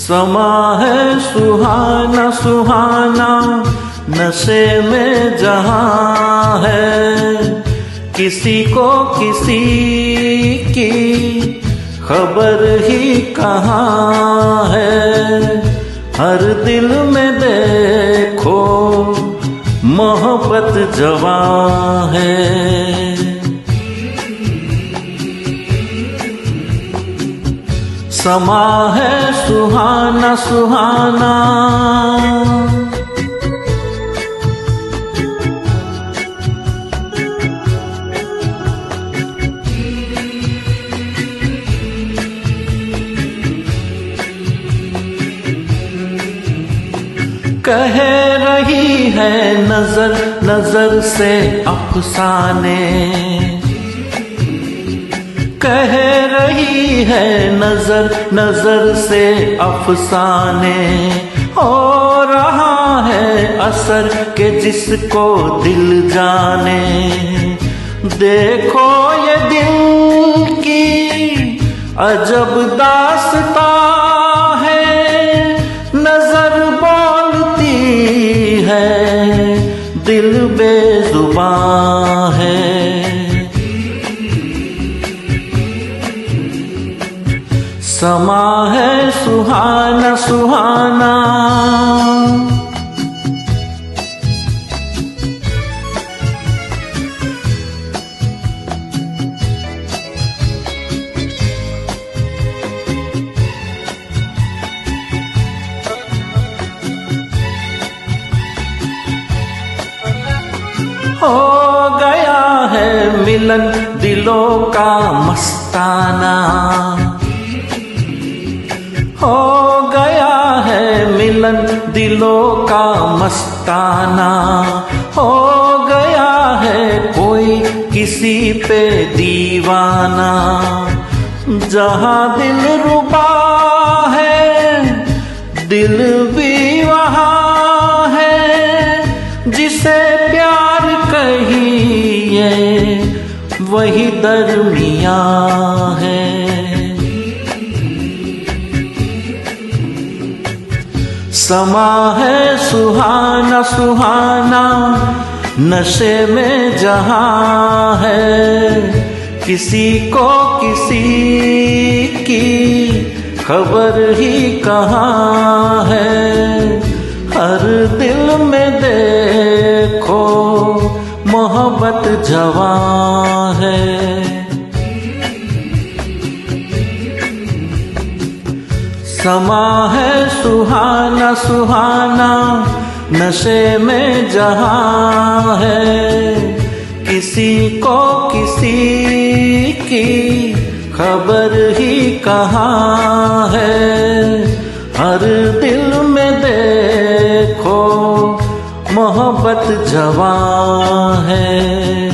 समा है सुहाना सुहाना, नशे में जहां है, किसी को किसी की खबर ही कहाँ है। हर दिल में देखो मोहब्बत जवां है। समा है सुहाना सुहाना, कह रही है नजर नजर से अफसाने, कह रही है नजर नजर से अफसाने। हो रहा है असर के जिसको दिल जाने। देखो ये दिल की अजब दास्तां है, नजर बोलती है दिल बेजुबान है। समा है सुहाना सुहाना, हो गया है मिलन दिलों का मस्ताना। हो गया है मिलन दिलों का मस्ताना। हो गया है कोई किसी पे दीवाना। जहां दिल रुबा है दिल भी वहां है। जिसे प्यार कहिए वही दरमियां है। समा है सुहाना सुहाना, नशे में जहां है, किसी को किसी की खबर ही कहाँ है। हर दिल में देखो मोहब्बत जवां है। समा है सुहाना सुहाना, नशे में जहां है, किसी को किसी की खबर ही कहाँ है। हर दिल में देखो मोहब्बत जवां है।